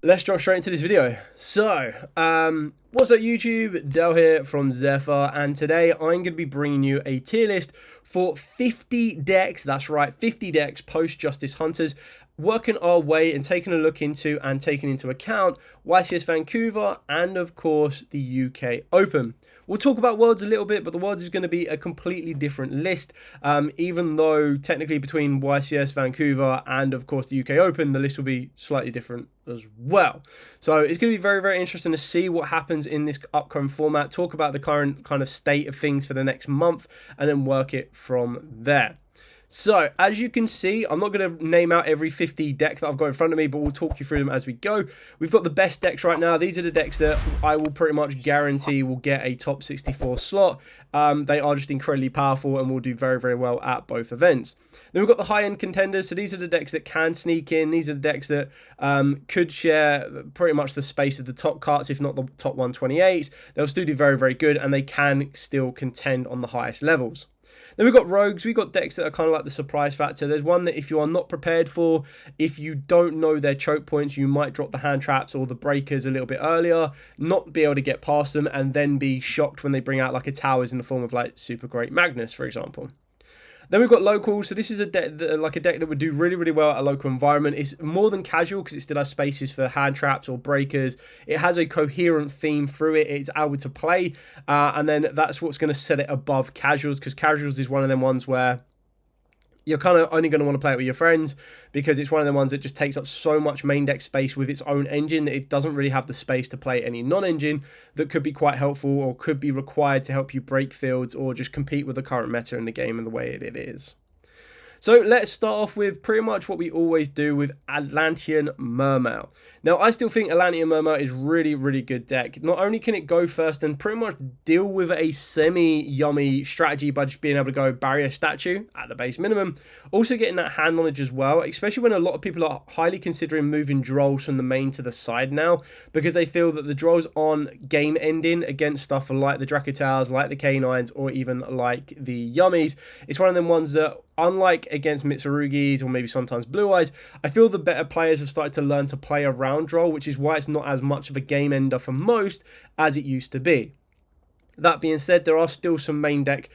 let's drop straight into this video. So, what's up YouTube? Del here from Zephyr, and today I'm going to be bringing you a tier list for 50 decks, that's right, 50 decks post-Justice Hunters, working our way and taking a look into and taking into account YCS Vancouver and of course the UK Open. We'll talk about Worlds a little bit, but the Worlds is going to be a completely different list, even though technically between YCS Vancouver and of course the UK Open, the list will be slightly different as well. So it's going to be very, very interesting to see what happens in this upcoming format, talk about the current kind of state of things for the next month, and then work it from there. So, as you can see, I'm not going to name out every 50 deck that I've got in front of me, but we'll talk you through them as we go. We've got the best decks right now. These are the decks that I will pretty much guarantee will get a top 64 slot. They are just incredibly powerful and will do very, very well at both events. Then we've got the high-end contenders. So these are the decks that can sneak in. These are the decks that could share pretty much the space of the top carts, if not the top 128s. They'll still do very, very good, and they can still contend on the highest levels. Then we've got rogues. We've got decks that are kind of like the surprise factor. There's one that if you are not prepared for, if you don't know their choke points, you might drop the hand traps or the breakers a little bit earlier, not be able to get past them, and then be shocked when they bring out like a towers in the form of like Super Great Magnus, for example. Then we've got locals. So this is a deck that, like a deck that would do really, really well at a local environment. It's more than casual because it still has spaces for hand traps or breakers. It has a coherent theme through it. It's able to play. And then that's what's going to set it above casuals, because casuals is one of them ones where you're kind of only going to want to play it with your friends, because it's one of the ones that just takes up so much main deck space with its own engine that it doesn't really have the space to play any non-engine that could be quite helpful or could be required to help you break fields or just compete with the current meta in the game and the way it is. So let's start off with pretty much what we always do with Atlantean Mermail. Now, I still think Atlantean Mermail is really, really good deck. Not only can it go first and pretty much deal with a semi-yummy strategy by just being able to go barrier statue at the base minimum, also getting that hand knowledge as well, especially when a lot of people are highly considering moving Drolls from the main to the side now, because they feel that the Drolls on game ending against stuff like the Dracotals, like the Canines, or even like the Yummies, it's one of them ones that, unlike against Mitsurugis or maybe sometimes Blue Eyes, I feel the better players have started to learn to play around Droll, which is why it's not as much of a game ender for most as it used to be. That being said, there are still some main deck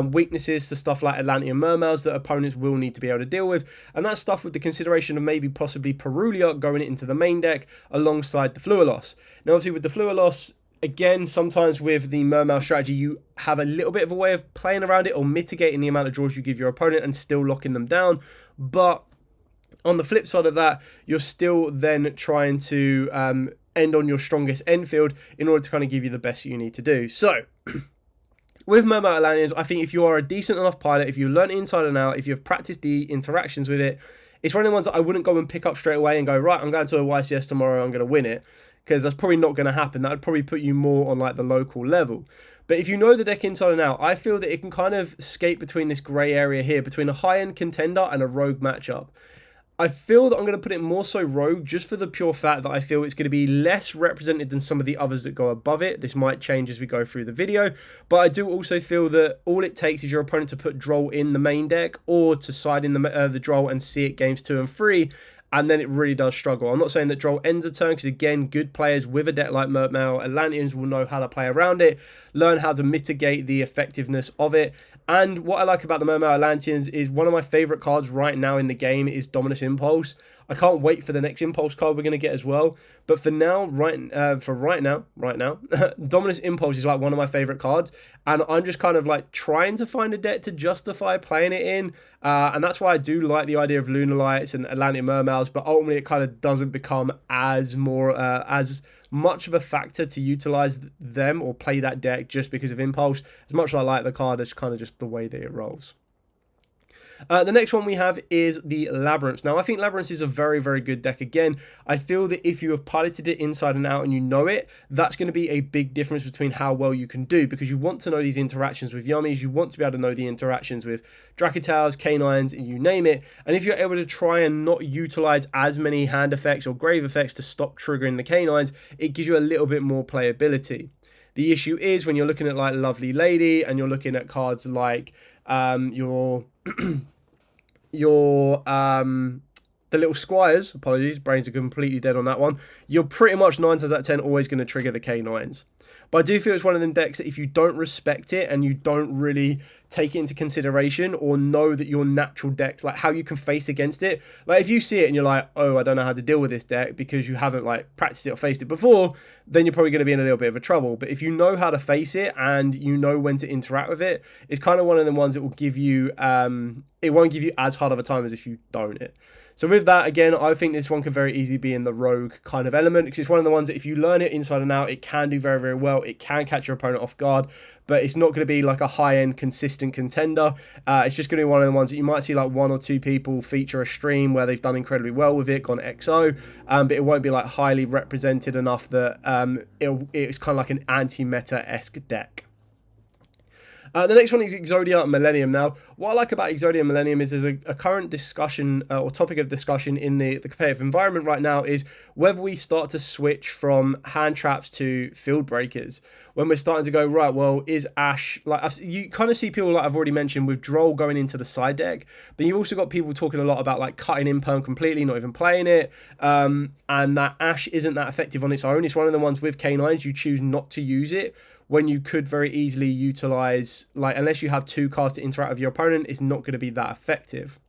weaknesses to stuff like Atlantean Mermails that opponents will need to be able to deal with, and that's stuff with the consideration of maybe possibly Perulia going into the main deck alongside the Fluilos. Now obviously with the Fluilos, again, sometimes with the Mermail strategy, you have a little bit of a way of playing around it or mitigating the amount of draws you give your opponent and still locking them down. But on the flip side of that, you're still then trying to end on your strongest end field in order to kind of give you the best you need to do. So, with Mermail Atlanteans, I think if you are a decent enough pilot, if you learn it inside and out, if you've practiced the interactions with it, it's one of the ones that I wouldn't go and pick up straight away and go, right, I'm going to a YCS tomorrow, I'm going to win it. Because that's probably not going to happen. That would probably put you more on like the local level. But if you know the deck inside and out, I feel that it can kind of skate between this grey area here, between a high-end contender and a rogue matchup. I feel that I'm going to put it more so rogue, just for the pure fact that I feel it's going to be less represented than some of the others that go above it. This might change as we go through the video, but I do also feel that all it takes is your opponent to put Droll in the main deck or to side in the Droll and see it games 2 and 3, and then it really does struggle. I'm not saying that Droll ends a turn, because again, good players with a deck like Mermail Atlanteans will know how to play around it, learn how to mitigate the effectiveness of it. And what I like about the Mermail Atlanteans is one of my favourite cards right now in the game is Dominus Impulse. I can't wait for the next Impulse card we're going to get as well. But for now, right now, Dominus Impulse is like one of my favourite cards. And I'm just kind of like trying to find a deck to justify playing it in. And that's why I do like the idea of Lunar Lights and Atlantean Mermails. But ultimately, it kind of doesn't become as much of a factor to utilize them or play that deck just because of Impulse. As much as I like the card, it's kind of just the way that it rolls. The next one we have is the Labyrinth. Now, I think Labyrinth is a very, very good deck. Again, I feel that if you have piloted it inside and out and you know it, that's going to be a big difference between how well you can do, because you want to know these interactions with Yummies, you want to be able to know the interactions with Dracotals, Canines, and you name it. And if you're able to try and not utilize as many hand effects or grave effects to stop triggering the Canines, it gives you a little bit more playability. The issue is when you're looking at like Lovely Lady and you're looking at cards like your the little squires, apologies, brains are completely dead on that one, you're pretty much 9 times out of 10 always going to trigger the K9s. But I do feel it's one of them decks that if you don't respect it and you don't really take it into consideration or know that your natural deck, like how you can face against it, like if you see it and you're like, oh, I don't know how to deal with this deck because you haven't like practiced it or faced it before, then you're probably going to be in a little bit of a trouble. But if you know how to face it and you know when to interact with it, it's kind of one of them ones that will give you, it won't give you as hard of a time as if you don't it. So with that, again, I think this one could very easily be in the rogue kind of element because it's one of the ones that if you learn it inside and out, it can do very, very well. It can catch your opponent off guard, but it's not going to be like a high-end consistent contender. It's just going to be one of the ones that you might see like 1 or 2 people feature a stream where they've done incredibly well with it, gone XO, but it won't be like highly represented enough that it's kind of like an anti-meta-esque deck. The next one is Exodia Millennium. Now, what I like about Exodia Millennium is there's a current discussion or topic of discussion in the competitive environment right now is whether we start to switch from hand traps to field breakers. When we're starting to go, right, well, is Ash, like you kind of see people like I've already mentioned with Droll going into the side deck, but you've also got people talking a lot about like cutting in perm completely, not even playing it, and that Ash isn't that effective on its own. It's one of the ones with K9s you choose not to use it when you could very easily utilize, like, unless you have 2 cards to interact with your opponent, it's not going to be that effective.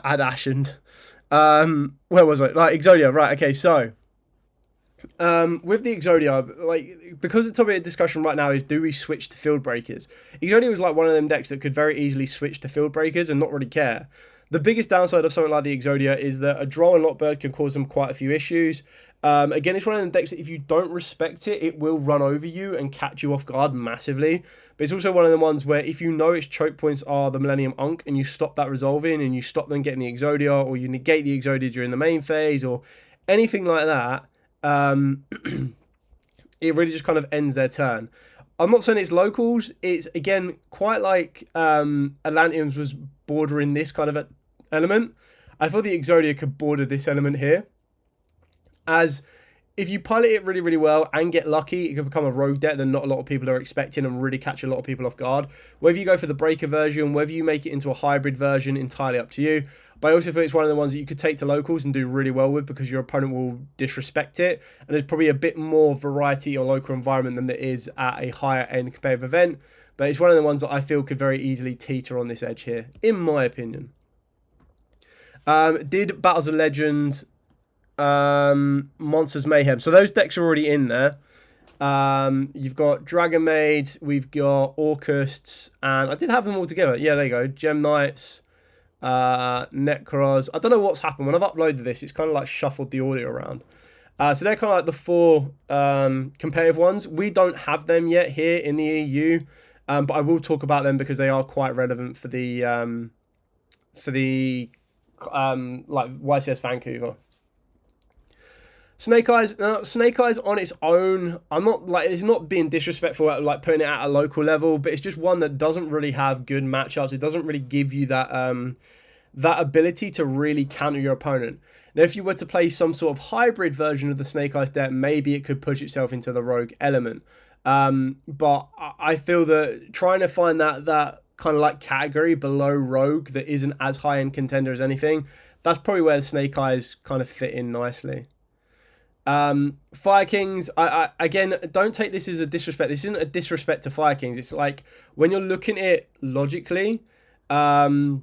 Add Ashend. Where was I? Like, Exodia, right, okay, so, with the Exodia, like, because the topic of discussion right now is, do we switch to field breakers? Exodia was like one of them decks that could very easily switch to field breakers and not really care. The biggest downside of something like the Exodia is that a draw and lock bird can cause them quite a few issues. Again, it's one of them decks that if you don't respect it, it will run over you and catch you off guard massively. But it's also one of the ones where if you know its choke points are the Millennium Unk and you stop that resolving and you stop them getting the Exodia or you negate the Exodia during the main phase or anything like that, it really just kind of ends their turn. I'm not saying it's locals. It's, again, quite like Atlanteans was bordering this kind of element. I thought the Exodia could border this element here. As if you pilot it really, really well and get lucky, it could become a rogue deck that not a lot of people are expecting and really catch a lot of people off guard. Whether you go for the breaker version, whether you make it into a hybrid version, entirely up to you. But I also feel it's one of the ones that you could take to locals and do really well with because your opponent will disrespect it. And there's probably a bit more variety or local environment than there is at a higher end competitive event. But it's one of the ones that I feel could very easily teeter on this edge here, in my opinion. Did Battles of Legends, Monsters Mayhem. So those decks are already in there. You've got Dragon Maids, we've got Orcusts, and I did have them all together. Yeah, there you go. Gem Knights, Necros. I don't know what's happened. When I've uploaded this, it's kind of like shuffled the audio around. So they're kind of like the 4 competitive ones. We don't have them yet here in the EU, but I will talk about them because they are quite relevant for the like YCS Vancouver. Snake Eyes. Now, Snake Eyes on its own, I'm not like, it's not being disrespectful at like putting it at a local level, but it's just one that doesn't really have good matchups. It doesn't really give you that that ability to really counter your opponent. Now, if you were to play some sort of hybrid version of the Snake Eyes deck, maybe it could push itself into the rogue element. But I feel that trying to find that kind of like category below rogue that isn't as high end contender as anything, that's probably where the Snake Eyes kind of fit in nicely. Fire Kings, I again, don't take this as a disrespect. This isn't a disrespect to Fire Kings. It's like when you're looking at it logically, the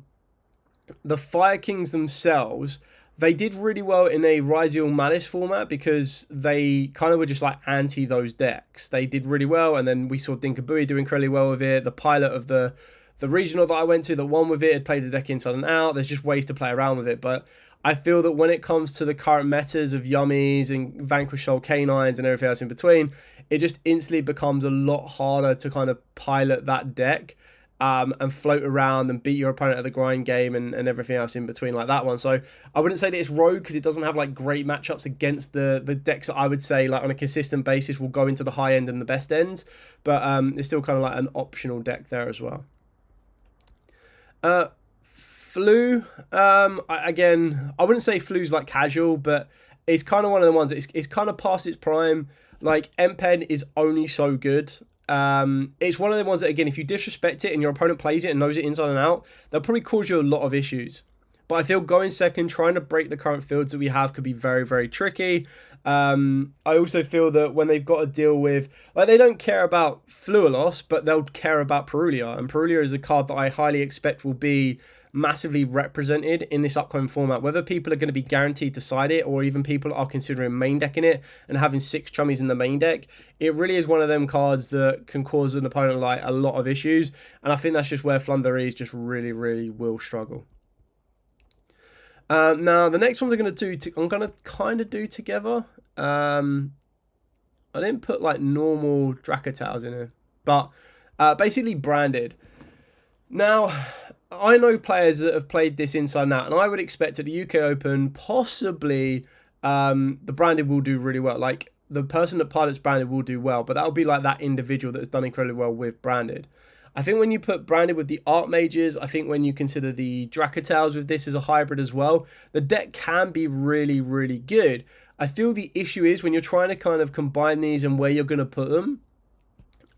Fire Kings themselves, they did really well in a Ryziel Malice format because they kind of were just like anti those decks. They did really well, and then we saw Dinkabui do incredibly well with it. The pilot of the regional that I went to that won with it had played the deck inside and out. There's just ways to play around with it, but I feel that when it comes to the current metas of Yummies and Vanquish Soul Canines and everything else in between, it just instantly becomes a lot harder to kind of pilot that deck and float around and beat your opponent at the grind game and everything else in between like that one. So I wouldn't say that it's rogue because it doesn't have like great matchups against the decks that I would say like on a consistent basis will go into the high end and the best ends, but it's still kind of like an optional deck there as well. Flu, again, I wouldn't say Flu's like casual, but it's kind of one of the ones that it's kind of past its prime. Like, M-Pen is only so good. It's one of the ones that, again, if you disrespect it and your opponent plays it and knows it inside and out, they'll probably cause you a lot of issues. But I feel going second, trying to break the current fields that we have could be very, very tricky. I also feel that when they've got to deal with, like, they don't care about Fluolos, but they'll care about Perulia. And Perulia is a card that I highly expect will be massively represented in this upcoming format. Whether people are going to be guaranteed to side it, or even people are considering main decking it and having 6 chummies in the main deck, it really is one of them cards that can cause an opponent like a lot of issues. And I think that's just where Flunderies just really, really will struggle. Now, the next ones I'm going to do, I'm going to kind of do together. I didn't put like normal Dracotals in here, but basically branded. Now, I know players that have played this inside and out, and I would expect at the UK Open, possibly the branded will do really well. Like, the person that pilots branded will do well, but that'll be like that individual that's done incredibly well with branded. I think when you put branded with the Archmages, I think when you consider the Dracotals with this as a hybrid as well, the deck can be really, really good. I feel the issue is when you're trying to kind of combine these and where you're going to put them,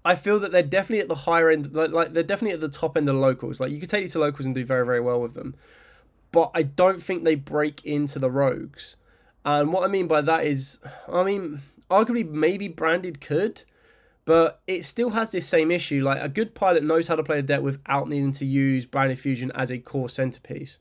I feel that they're definitely at the higher end, like they're definitely at the top end of the locals. Like, you could take these to locals and do very, very well with them. But I don't think they break into the rogues. And what I mean by that is, I mean, arguably maybe branded could, but it still has this same issue. Like, a good pilot knows how to play a deck without needing to use Branded Fusion as a core centerpiece.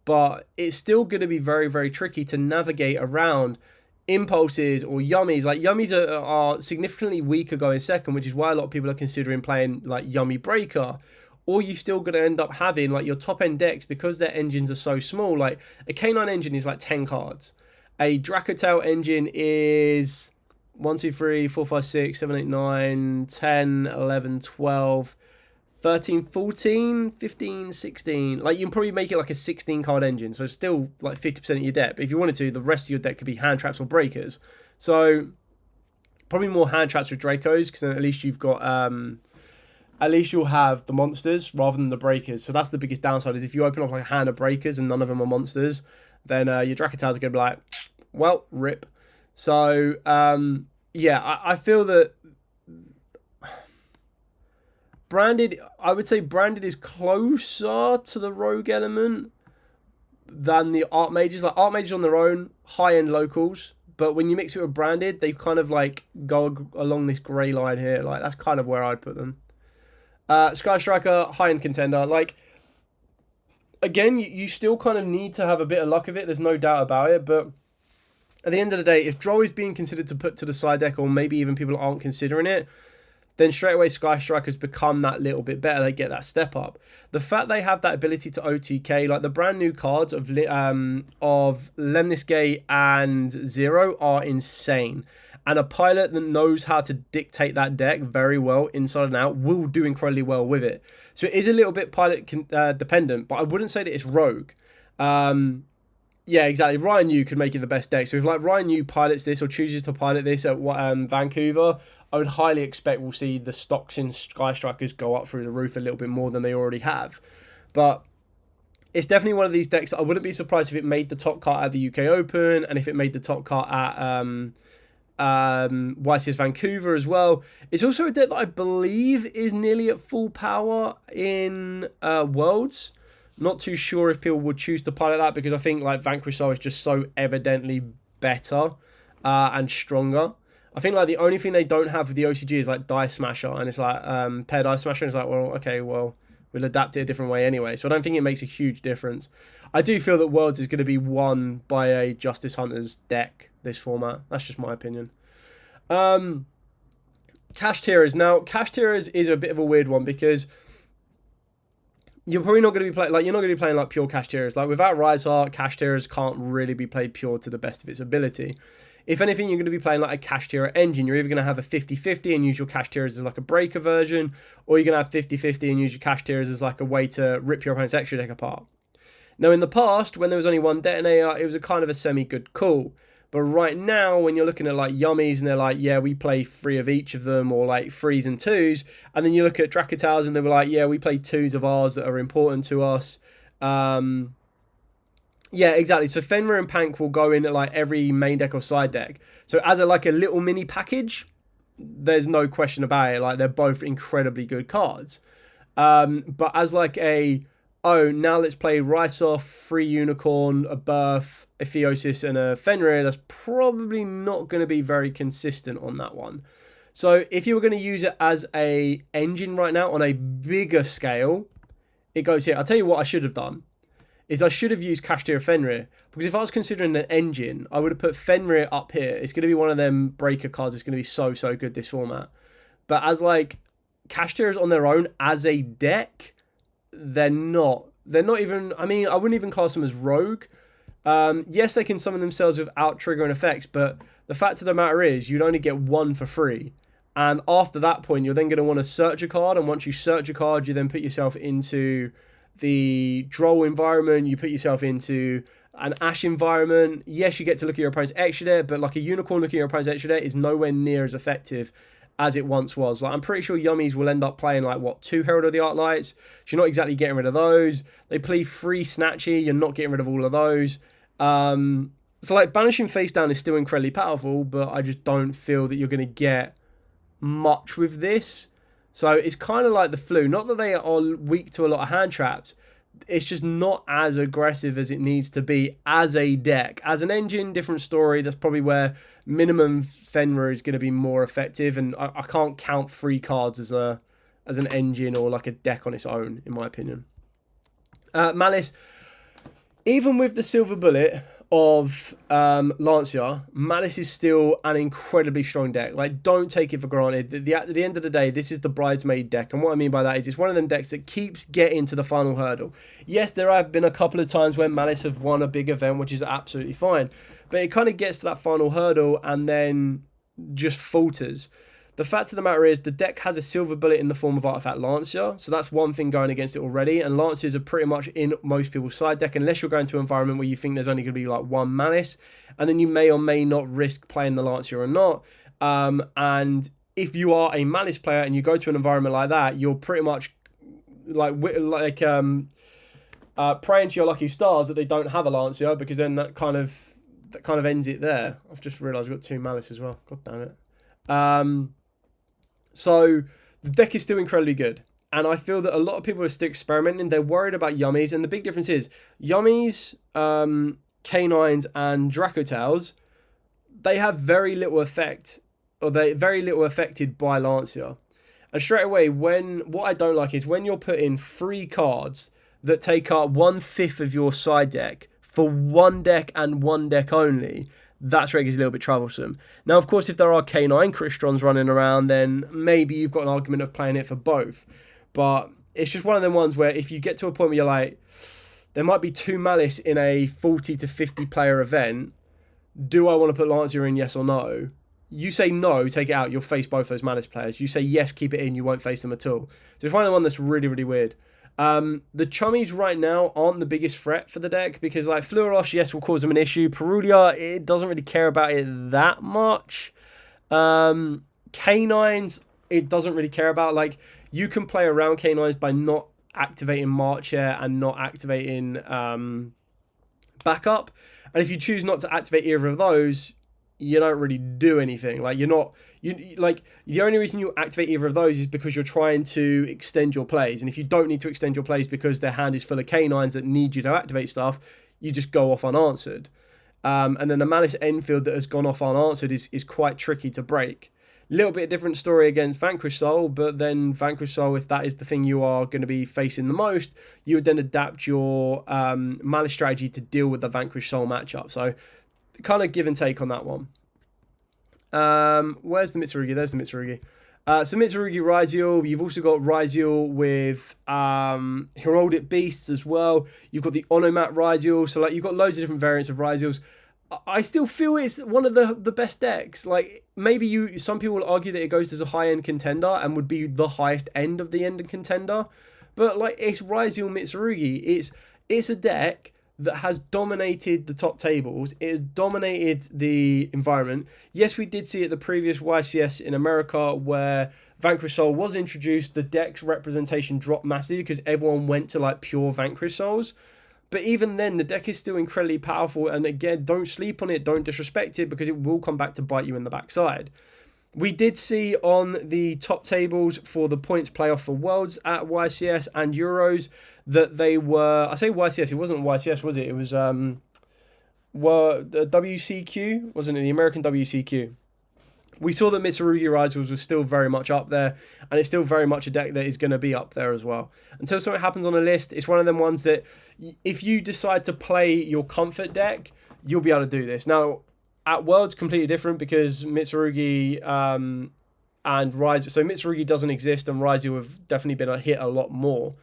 But it's still going to be very, very tricky to navigate around impulses or yummies. Like, yummies are significantly weaker going second, which is why a lot of people are considering playing like Yummy Breaker. Or you're still going to end up having like your top end decks, because their engines are so small. Like, a K9 engine is like 10 cards. A Dracotal engine is 1, 2, 3, 4, 5, 6, 7, 8, 9, 10, 11, 12, 13, 14, 15, 16. Like, you can probably make it like a 16 card engine. So it's still like 50% of your deck. But if you wanted to, the rest of your deck could be hand traps or breakers. So probably more hand traps with Dracos, because then at least you've got, at least you'll have the monsters rather than the breakers. So that's the biggest downside, is if you open up like a hand of breakers and none of them are monsters, then your Dracotals are going to be like, well, rip. So, yeah, I feel that branded, I would say branded is closer to the rogue element than the Archmages. Like, Archmages on their own, high-end locals, but when you mix it with branded, they kind of like go along this grey line here. Like, that's kind of where I'd put them. Sky Striker, high-end contender. Like, again, you still kind of need to have a bit of luck of it. There's no doubt about it, but at the end of the day, if Drow is being considered to put to the side deck, or maybe even people aren't considering it, then straight away Sky Strikers become that little bit better. They get that step up. The fact they have that ability to OTK, like the brand new cards of Lemniscate and Zero are insane. And a pilot that knows how to dictate that deck very well inside and out will do incredibly well with it. So it is a little bit pilot dependent, but I wouldn't say that it's rogue. Yeah, exactly. Ryan Yu could make it the best deck. So if like Ryan Yu pilots this or chooses to pilot this at Vancouver, I would highly expect we'll see the stocks in Sky Strikers go up through the roof a little bit more than they already have. But it's definitely one of these decks that I wouldn't be surprised if it made the top cut at the UK Open, and if it made the top cut at YCS Vancouver as well. It's also a deck that I believe is nearly at full power in Worlds. Not too sure if people would choose to pilot that, because I think like Vanquish Soul is just so evidently better and stronger. I think like the only thing they don't have with the OCG is like Die Smasher, and it's like pair Die Smasher, and it's like, well, okay, well, we'll adapt it a different way anyway. So I don't think it makes a huge difference. I do feel that Worlds is going to be won by a Justice Hunters deck this format. That's just my opinion. Cash Tierers. Now, Cash Tierers is a bit of a weird one, because you're probably not going to be playing, like, you're not going to be playing like pure Cash Tierers. Like, without Rise Heart, Cash Tierers can't really be played pure to the best of its ability. If anything, you're going to be playing like a Cash Tierer engine. You're either going to have a 50-50 and use your Cash Tierers as like a breaker version, or you're going to have 50-50 and use your Cash Tierers as like a way to rip your opponent's extra deck apart. Now, in the past, when there was only one detonator, it was a kind of a semi-good call. But right now, when you're looking at like Yummies and they're like, yeah, we play 3 of each of them, or like 3s and 2s, and then you look at Dracotals and they were like, yeah, we play 2s of ours that are important to us. Yeah, exactly. So Fenrir and Pank will go in at like every main deck or side deck. So as a like a little mini package, there's no question about it. Like, they're both incredibly good cards. But as like a oh, now let's play Rice Off, Free Unicorn, a Birth, a Theosis, and a Fenrir, that's probably not going to be very consistent on that one. So if you were going to use it as a engine right now on a bigger scale, it goes here. I'll tell you what I should have done, is I should have used Kashtir Fenrir, because if I was considering an engine, I would have put Fenrir up here. It's going to be one of them breaker cards. It's going to be so good, this format. But as like Kashtirs on their own as a deck, they're not even, I mean, I wouldn't even class them as rogue. Yes, they can summon themselves without triggering effects, but the fact of the matter is you'd only get one for free. And after that point, you're then going to want to search a card. And once you search a card, you then put yourself into the Droll environment. You put yourself into an Ash environment. Yes, you get to look at your opponent's extra deck, but like a Unicorn looking at your opponent's extra deck is nowhere near as effective as it once was. Like, I'm pretty sure Yummies will end up playing like, what, 2 Herald of the Arclights? So you're not exactly getting rid of those. They play 3 Snatchy. You're not getting rid of all of those. So like banishing face down is still incredibly powerful, but I just don't feel that you're going to get much with this. So it's kind of like the flu. Not that they are weak to a lot of hand traps. It's just not as aggressive as it needs to be as a deck. As an engine, different story. That's probably where minimum Fenrir is going to be more effective. And I can't count 3 cards as an engine or like a deck on its own, in my opinion. Malice, even with the silver bullet of Lancia, Malice is still an incredibly strong deck. Like, don't take it for granted. At the end of the day, this is the bridesmaid deck, and what I mean by that is it's one of them decks that keeps getting to the final hurdle. Yes, there have been a couple of times where Malice have won a big event, which is absolutely fine, but it kind of gets to that final hurdle and then just falters. The fact of the matter is the deck has a silver bullet in the form of Artifact Lancia, so that's one thing going against it already, and Lanciers are pretty much in most people's side deck, unless you're going to an environment where you think there's only going to be like 1 Malice, and then you may or may not risk playing the Lancia or not. And if you are a Malice player and you go to an environment like that, you're pretty much praying to your lucky stars that they don't have a Lancia, because then that kind of ends it there. I've just realised I've got 2 Malice as well. God damn it. So the deck is still incredibly good. And I feel that a lot of people are still experimenting. They're worried about Yummies. And the big difference is Yummies, Canines, and Dracotails, they have very little effect, or they're very little affected by Lancia. And straight away, what I don't like is when you're putting 3 cards that take up 1/5 of your side deck for 1 deck and 1 deck only, that's where it gets a little bit troublesome. Now, of course, if there are K9 Cristrons running around, then maybe you've got an argument of playing it for both. But it's just one of them ones where if you get to a point where you're like, there might be 2 Malice in a 40 to 50 player event. Do I want to put Lancia in, yes or no? You say no, take it out, you'll face both those Malice players. You say yes, keep it in, you won't face them at all. So it's one of the one that's really, really weird. The Chummies right now aren't the biggest threat for the deck, because like Fluorosh, yes, will cause them an issue. Perulia, it doesn't really care about it that much. Canines, it doesn't really care about. Like, you can play around Canines by not activating March Air and not activating backup. And if you choose not to activate either of those, you don't really do anything. Like, the only reason you activate either of those is because you're trying to extend your plays. And if you don't need to extend your plays because their hand is full of Canines that need you to activate stuff, you just go off unanswered. And then the Malice Enfield that has gone off unanswered is quite tricky to break. Little bit different story against Vanquish Soul, but then Vanquish Soul, if that is the thing you are going to be facing the most, you would then adapt your Malice strategy to deal with the Vanquish Soul matchup. So kind of give and take on that one. Where's the Mitsurugi? There's the Mitsurugi. So Mitsurugi Ryziel. You've also got Ryziel with Heraldic Beasts as well. You've got the Onomat Ryziel. So like, you've got loads of different variants of Ryziels. I still feel it's one of the best decks. Like, maybe some people will argue that it goes as a high-end contender and would be the highest end of the end contender. But like, it's Ryziel Mitsurugi. It's a deck that has dominated the top tables. It has dominated the environment. Yes, we did see at the previous YCS in America where Vanquish Soul was introduced, the deck's representation dropped massively because everyone went to like pure Vanquish Souls. But even then, the deck is still incredibly powerful. And again, don't sleep on it, don't disrespect it, because it will come back to bite you in the backside. We did see on the top tables for the points playoff for Worlds at YCS and Euros that they were, I say YCS, it wasn't YCS, was it? It was the WCQ, wasn't it? The American WCQ. We saw that Mitsurugi Rivals was still very much up there, and it's still very much a deck that is going to be up there as well. Until something happens on a list, it's one of them ones that if you decide to play your comfort deck, you'll be able to do this. Now, at Worlds, completely different because Mitsurugi and Ryze. So Mitsurugi doesn't exist, and Ryze have definitely been hit a lot more.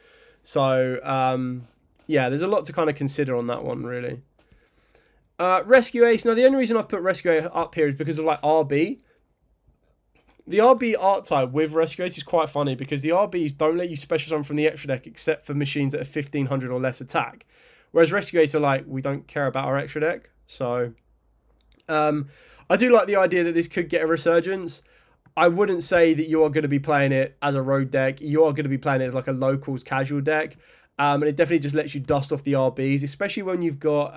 So, yeah, there's a lot to kind of consider on that one, really. Rescue Ace. Now, the only reason I've put Rescue Ace up here is because of, like, RB. The RB art type with Rescue Ace is quite funny because the RBs don't let you special summon from the extra deck except for machines that are 1500 or less attack. Whereas Rescue Ace are like, we don't care about our extra deck. So, I do like the idea that this could get a resurgence. I wouldn't say that you are going to be playing it as a road deck. You are going to be playing it as like a locals casual deck. And it definitely just lets you dust off the RBs, especially when you've got...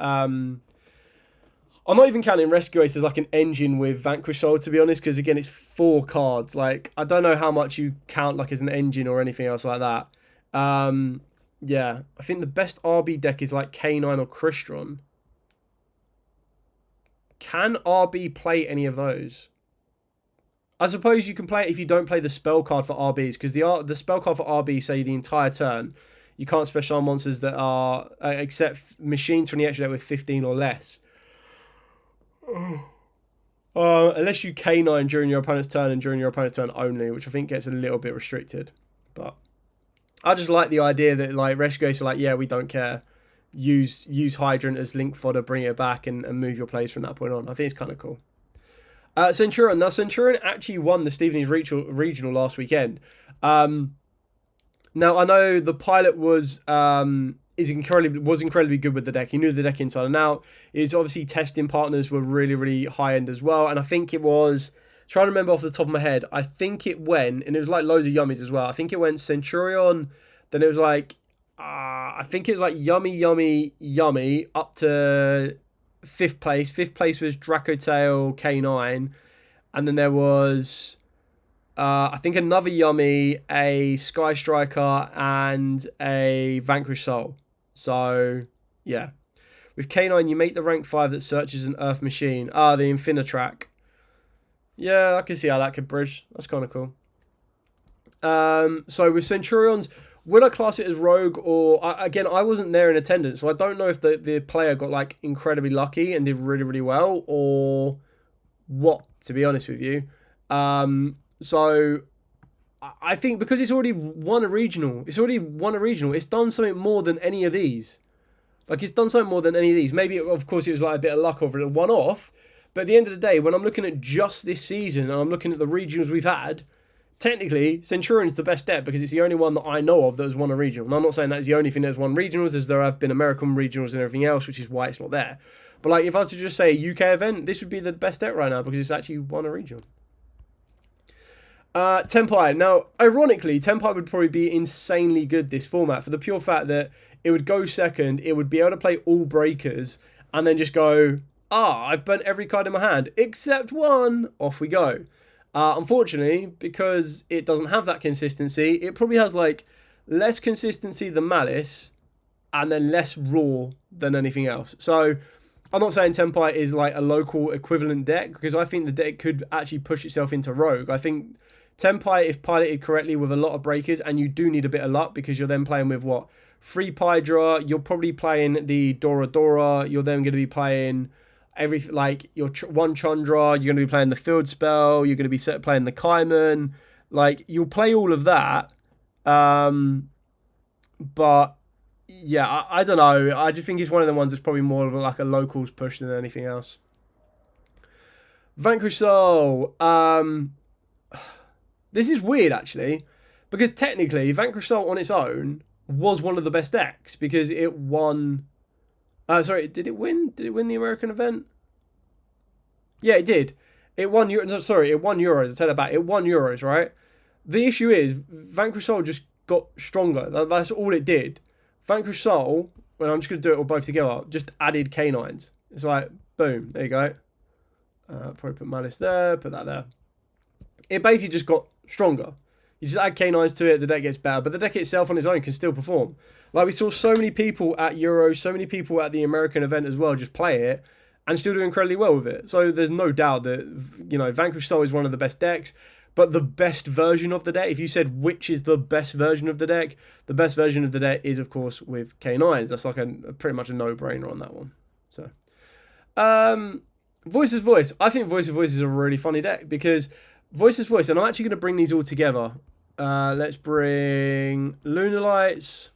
I'm not even counting Rescue Ace as like an engine with Vanquish Soul, to be honest, because again, it's 4 cards. Like, I don't know how much you count like as an engine or anything else like that. Yeah, I think the best RB deck is like K9 or Crystron. Can RB play any of those? I suppose you can play it if you don't play the spell card for RBs, because the spell card for RB say the entire turn. You can't special summon monsters that are, except machines from the extra deck with 15 or less. Unless you K9 during your opponent's turn and during your opponent's turn only, which I think gets a little bit restricted. But I just like the idea that like Rescue Ace are like, yeah, we don't care. Use Hydrant as link fodder, bring it back, and move your plays from that point on. I think it's kind of cool. Centurion. Now, Centurion actually won the Stevenage regional last weekend. Now, I know the pilot was incredibly good with the deck. He knew the deck inside and out. His obviously testing partners were really, really high end as well. And I think it was, trying to remember off the top of my head, I think it went, and it was like loads of yummies as well. I think it went Centurion, then it was like, I think it was like Yummy up to 5th place. 5th place was Dracotail K9. And then there was, I think another Yummy, a Sky Striker, and a Vanquish Soul. So, yeah. With K9, you make the rank 5 that searches an Earth machine. The Infinitrack. Yeah, I can see how that could bridge. That's kind of cool. So with Centurions, would I class it as Rogue? Or, again, I wasn't there in attendance, so I don't know if the player got, like, incredibly lucky and did really, really well, or what, to be honest with you. So I think because it's already won a regional, it's done something more than any of these. Like, it's done something more than any of these. Maybe, of course, it was like a bit of luck over a one-off. But at the end of the day, when I'm looking at just this season and I'm looking at the regionals we've had, technically, Centurion's the best deck because it's the only one that I know of that has won a regional. And I'm not saying that's the only thing that's won regionals, as there have been American regionals and everything else, which is why it's not there. But, like, if I was to just say a UK event, this would be the best deck right now because it's actually won a regional. Tenpai. Now, ironically, Tenpai would probably be insanely good this format for the pure fact that it would go second, it would be able to play all breakers, and then just go, I've burnt every card in my hand, except one, off we go. Unfortunately, because it doesn't have that consistency, it probably has, like, less consistency than Malice, and then less raw than anything else. So, I'm not saying Tenpai is, like, a local equivalent deck, because I think the deck could actually push itself into Rogue. I think Tenpai, if piloted correctly with a lot of breakers, and you do need a bit of luck because you're then playing with what? 3 Pydra, you're probably playing the Dora Dora, you're then going to be playing everything, like your 1 Chandra, you're going to be playing the Field Spell, you're going to be playing the Kaiman, like you'll play all of that. But yeah, I don't know. I just think it's one of the ones that's probably more of like a locals push than anything else. Vanquish Soul. This is weird, actually, because technically Vanquish Soul on its own was one of the best decks because it won... sorry, did it win? Did it win the American event? Yeah, it did. It won... it won Euros. I said about it won Euros, right? The issue is Vanquish Soul just got stronger. That's all it did. Vanquish Soul, well, I'm just going to do it all both together, just added K9s. It's like, boom, there you go. Probably put Malice there, put that there. it basically just got stronger. You just add K9s to it, the deck gets better, but the deck itself on its own can still perform. Like, we saw so many people at Euro, so many people at the American event as well just play it and still do incredibly well with it. So there's no doubt that, you know, Vanquish Soul is one of the best decks, but the best version of the deck, if you said which is the best version of the deck, the best version of the deck is, of course, with K9s. That's like a pretty much a no-brainer on that one. So, Voice's Voice. I think Voice's Voice is a really funny deck because Voice's Voice, and I'm actually going to bring these all together. Let's bring Lunar Lights,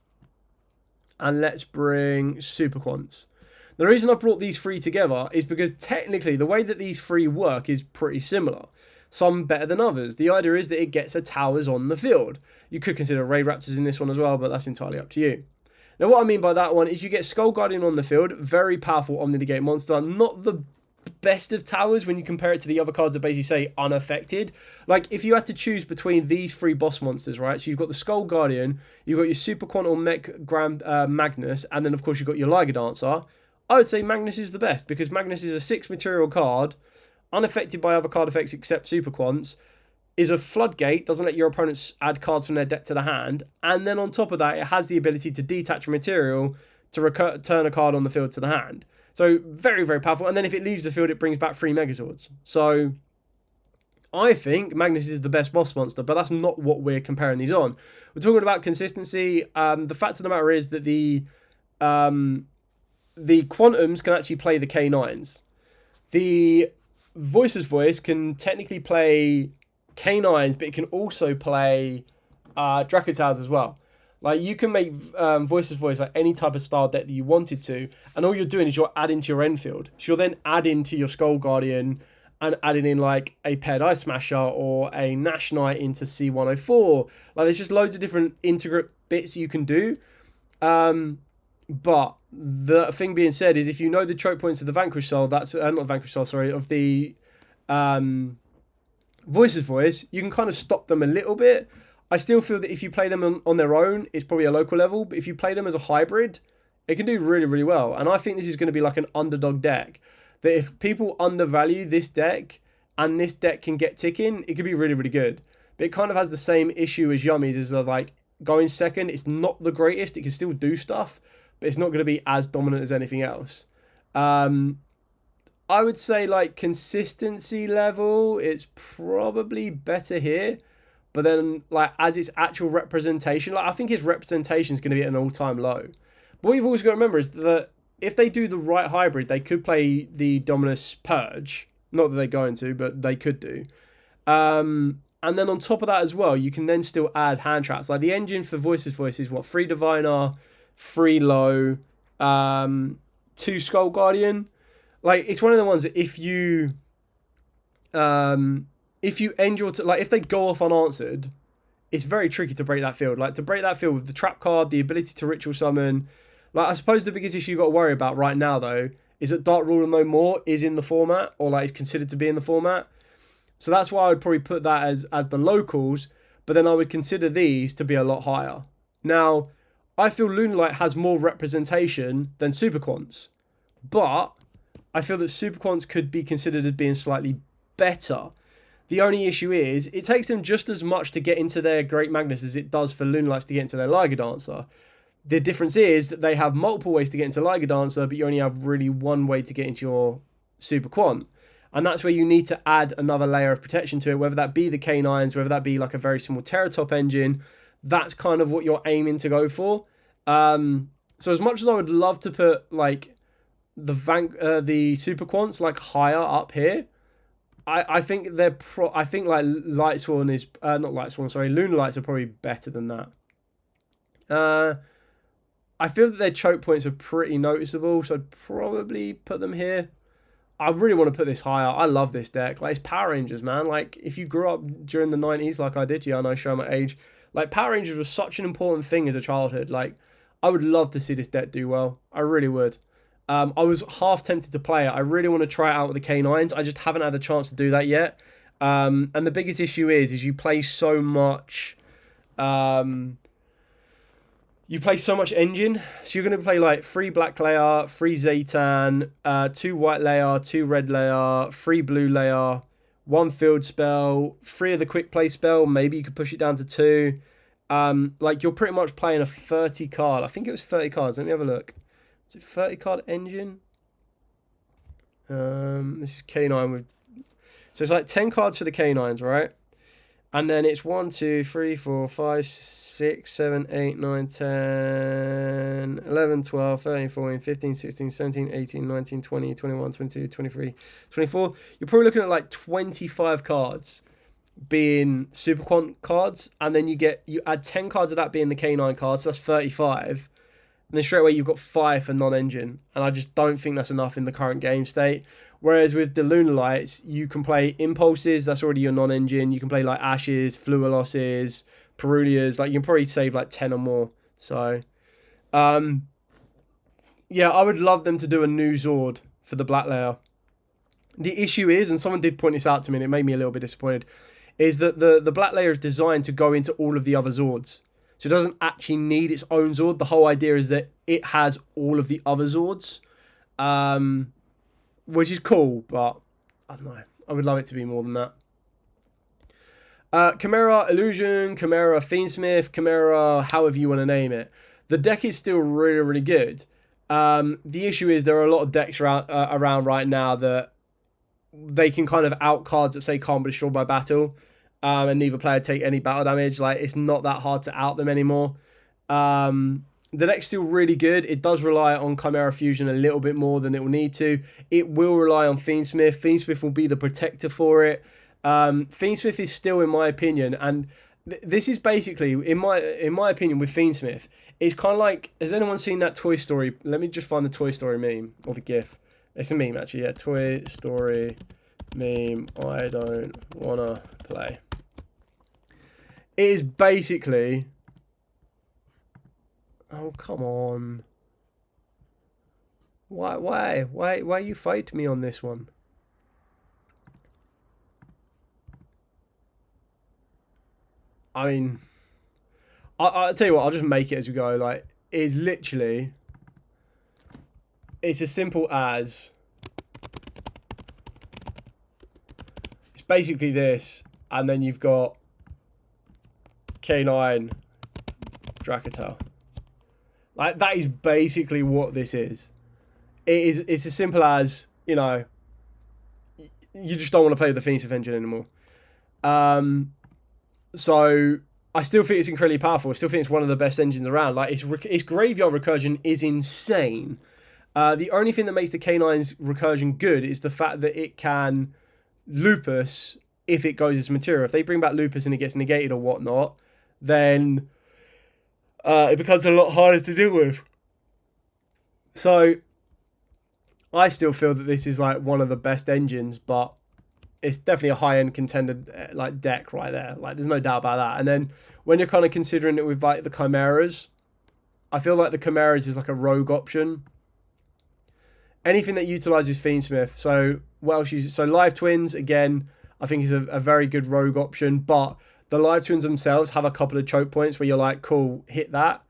and let's bring Super Quants. The reason I brought these three together is because technically the way that these three work is pretty similar. Some better than others. The idea is that it gets a towers on the field. You could consider Ray Raptors in this one as well, but that's entirely up to you. Now, what I mean by that one is you get Skull Guardian on the field, very powerful Omni-Negate monster, not the best of towers when you compare it to the other cards that basically say unaffected. Like, if you had to choose between these three boss monsters, right? So you've got the Skull Guardian, you've got your Super Quantum Mech Grand Magnus, and then of course you've got your Liger Dancer. I would say Magnus is the best because Magnus is a 6 material card, unaffected by other card effects except Super Quants, is a floodgate, doesn't let your opponents add cards from their deck to the hand, and then on top of that, it has the ability to detach material to return a card on the field to the hand. So very, very powerful. And then if it leaves the field, it brings back 3 Megazords. So I think Magnus is the best boss monster, but that's not what we're comparing these on. We're talking about consistency. The fact of the matter is that the Quantums can actually play the K9s. The Voice's Voice can technically play K9s, but it can also play Draco Towers as well. Like, you can make Voice's Voice like any type of style deck that you wanted to, and all you're doing is you're adding to your end field. So you're then adding to your Skull Guardian and adding in like a paired Ice Smasher or a Nash Knight into C104. Like, there's just loads of different integrate bits you can do. But the thing being said is, if you know the choke points of the Vanquish Soul, that's not Vanquish Soul, sorry, of the Voice's Voice, you can kind of stop them a little bit. I still feel that if you play them on their own, it's probably a local level. But if you play them as a hybrid, it can do really, really well. And I think this is going to be like an underdog deck. That if people undervalue this deck and this deck can get ticking, it could be really, really good. But it kind of has the same issue as Yummies, as like going second. It's not the greatest. It can still do stuff, but it's not going to be as dominant as anything else. I would say like consistency level, it's probably better here. But then, like, as its actual representation, like, I think its representation is going to be at an all-time low. But what you've always got to remember is that if they do the right hybrid, they could play the Dominus Purge. Not that they're going to, but they could do. And then on top of that as well, you can then still add hand traps. Like, the engine for Voice's Voice is what? 3 Diviner, 3 Low, 2 Skull Guardian. Like, it's one of the ones that if you end your like, if they go off unanswered, it's very tricky to break that field. Like, to break that field with the trap card, the ability to ritual summon. Like, I suppose the biggest issue you got to worry about right now, though, is that Dark Ruler No More is in the format, or like is considered to be in the format. So that's why I would probably put that as the locals, but then I would consider these to be a lot higher. Now, I feel Lunalight has more representation than Super Quants, but I feel that Super Quants could be considered as being slightly better. The only issue is, it takes them just as much to get into their Great Magnus as it does for Lunalights to get into their Liger Dancer. The difference is that they have multiple ways to get into Liger Dancer, but you only have really one way to get into your Super Quant. And that's where you need to add another layer of protection to it, whether that be the K9s, whether that be like a very small Terratop engine. That's kind of what you're aiming to go for. So as much as I would love to put like the Super Quants like higher up here, I think I think like Lightsworn is not Lightsworn, sorry, Lunalights are probably better than that. I feel that their choke points are pretty noticeable, so I'd probably put them here. I really want to put this higher. I love this deck. Like, it's Power Rangers, man. Like, if you grew up during the 90s like I did, yeah, I know, show my age. Like, Power Rangers was such an important thing as a childhood. Like, I would love to see this deck do well. I really would. I was half tempted to play it. I really want to try it out with the K9s. I just haven't had the chance to do that yet. And the biggest issue is you play so much... you play so much engine. So you're going to play like 3 black layer, 3 Zaytan, 2 white layer, 2 red layer, 3 blue layer, 1 field spell, 3 of the quick play spell. Maybe you could push it down to 2. Like you're pretty much playing a 30 card. I think it was 30 cards. Let me have a look. Is it 30 card engine? This is K9 with. So it's like 10 cards for the K9s, right? And then it's 1, 2, 3, 4, 5, 6, 7, 8, 9, 10, 11, 12, 13, 14, 15, 16, 17, 18, 19, 20, 21, 22, 23, 24. You're probably looking at like 25 cards being super quant cards. And then you add 10 cards of that being the K9 cards. So that's 35. And then straight away you've got 5 for non-engine. And I just don't think that's enough in the current game state. Whereas with the Lunar Lights, you can play Impulses, that's already your non-engine. You can play like Ashes, Fluolosses, Perulias. Like you can probably save like 10 or more. So, yeah, I would love them to do a new Zord for the Black Layer. The issue is, and someone did point this out to me and it made me a little bit disappointed, is that the Black Layer is designed to go into all of the other Zords. So it doesn't actually need its own Zord. The whole idea is that it has all of the other Zords. Which is cool, but I don't know. I would love it to be more than that. Chimera Illusion, Chimera Fiendsmith, Chimera, however you want to name it. The deck is still really, really good. The issue is there are a lot of decks around right now that they can kind of out cards that say can't be destroyed by battle, and neither player take any battle damage. Like it's not that hard to out them anymore. The deck's still really good. It does rely on Chimera Fusion a little bit more than it will need to. It will rely on Fiendsmith. Fiendsmith will be the protector for it. Fiendsmith is still, in my opinion, and this is basically, in my opinion, with Fiendsmith, it's kind of like, has anyone seen that Toy Story? Let me just find the Toy Story meme, or the GIF. It's a meme, actually, yeah. Toy Story meme, I don't want to play. It is basically... Oh, come on. Why you fight me on this one? I mean, I'll tell you what, I'll just make it as we go. Like, it's literally, it's as simple as, it's basically this, and then you've got K9 Dracatal. Like, that is basically what this is. It's as simple as, you know, you just don't want to play the Fiendsmith engine anymore. So I still think it's incredibly powerful. I still think it's one of the best engines around. Like its graveyard recursion is insane. The only thing that makes the K9's recursion good is the fact that it can lupus if it goes as material. If they bring back lupus and it gets negated or whatnot, then it becomes a lot harder to deal with. So I still feel that this is like one of the best engines, but it's definitely a high-end contender like deck right there. Like there's no doubt about that. And then when you're kind of considering it with like the Chimeras, I feel like the Chimeras is like a rogue option. Anything that utilizes Fiendsmith. So so Live Twins again, I think is a very good rogue option. But the Live Twins themselves have a couple of choke points where you're like, cool, hit that.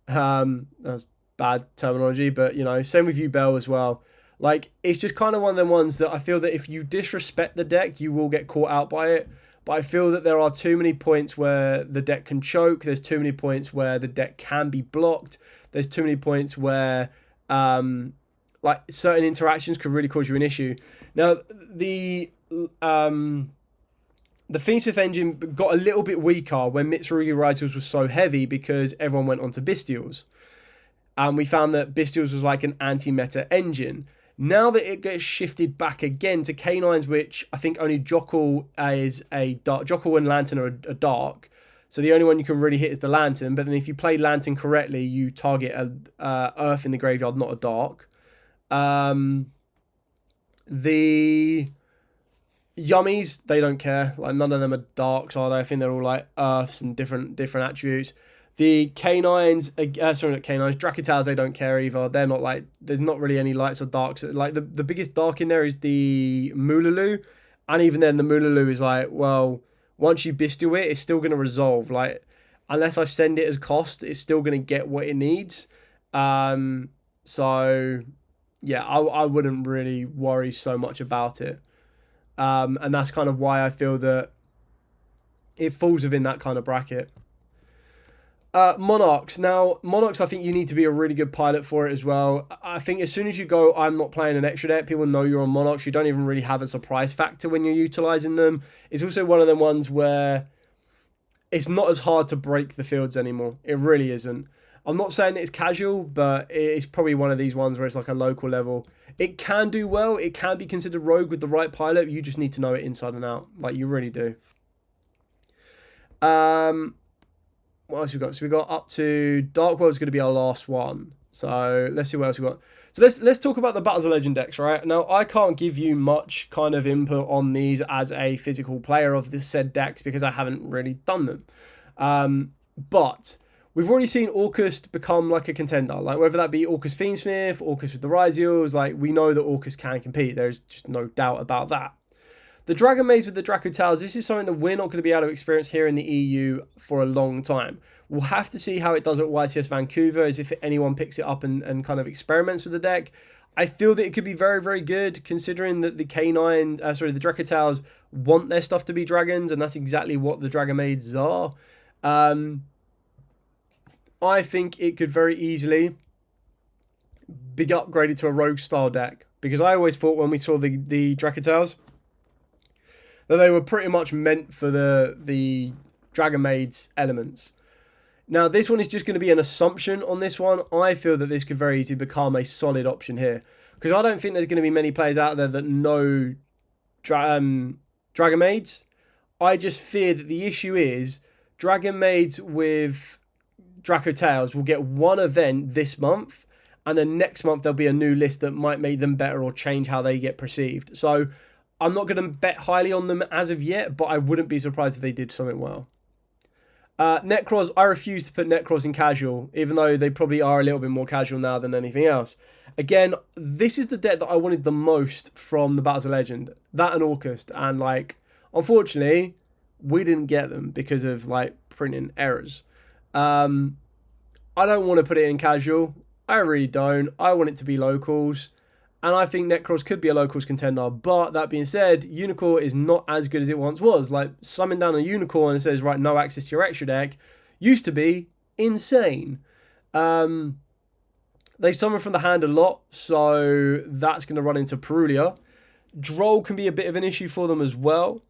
That's bad terminology, but you know, same with you, Bell, as well. Like, it's just kind of one of them ones that I feel that if you disrespect the deck, you will get caught out by it. But I feel that there are too many points where the deck can choke. There's too many points where the deck can be blocked. There's too many points where, like, certain interactions could really cause you an issue. Now, the Fiendsmith engine got a little bit weaker when Mitsurugi Rituals was so heavy because everyone went onto Bestials. And we found that Bestials was like an anti-meta engine. Now that it gets shifted back again to K9s, which I think only Jockle is a dark. Jockle and Lantern are a dark. So the only one you can really hit is the Lantern. But then if you play Lantern correctly, you target a Earth in the graveyard, not a dark. The Yummies, they don't care. Like none of them are darks, are they? I think they're all like Earths and different attributes. The K9s, sorry, not K9s, Dracatals, they don't care either. They're not like, there's not really any lights or darks. Like the biggest dark in there is the Mululu. And even then, the Mululu is like, well, once you Bestial it, it's still going to resolve. Like, unless I send it as cost, it's still going to get what it needs. So, yeah, I wouldn't really worry so much about it. And that's kind of why I feel that it falls within that kind of bracket. Monarchs. Now, Monarchs, I think you need to be a really good pilot for it as well. I think as soon as you go, I'm not playing an extra deck, people know you're on Monarchs. You don't even really have a surprise factor when you're utilizing them. It's also one of them ones where it's not as hard to break the fields anymore. It really isn't. I'm not saying it's casual, but it's probably one of these ones where it's like a local level. It can do well. It can be considered rogue with the right pilot. You just need to know it inside and out. Like, you really do. What else we got? So we got up to Dark World's going to be our last one. So let's see what else we got. So let's talk about the Battles of Legend decks, right? Now, I can't give you much kind of input on these as a physical player of this said decks because I haven't really done them. But we've already seen Orcus become like a contender. Like, whether that be Orcus Fiendsmith, Orcus with the Ryziels, like, we know that Orcus can compete. There's just no doubt about that. The Dragon Maids with the Draco Towers, this is something that we're not going to be able to experience here in the EU for a long time. We'll have to see how it does at YTS Vancouver, as if anyone picks it up and kind of experiments with the deck. I feel that it could be very, very good, considering that the the Draco Towers want their stuff to be dragons, and that's exactly what the Dragon Maids are. I think it could very easily be upgraded to a rogue style deck, because I always thought when we saw the Draco Towers that they were pretty much meant for the Dragon Maids elements. Now, this one is just going to be an assumption on this one. I feel that this could very easily become a solid option here, because I don't think there's going to be many players out there that know Dragon Maids. I just fear that the issue is Dragon Maids with Draco Tales will get one event this month, and then next month there'll be a new list that might make them better or change how they get perceived. So I'm not going to bet highly on them as of yet, but I wouldn't be surprised if they did something well. Necros, I refuse to put Necros in casual, even though they probably are a little bit more casual now than anything else. Again, this is the deck that I wanted the most from the Battles of Legend. That and Orcus. And, like, unfortunately, we didn't get them because of, like, printing errors. I don't want to put it in casual. I really don't. I want it to be locals. And I think Necros could be a locals contender. But that being said, Unicorn is not as good as it once was. Like, summon down a Unicorn and it says, right, no access to your extra deck, used to be insane. They summon from the hand a lot, so that's going to run into Perulia. Droll can be a bit of an issue for them as well.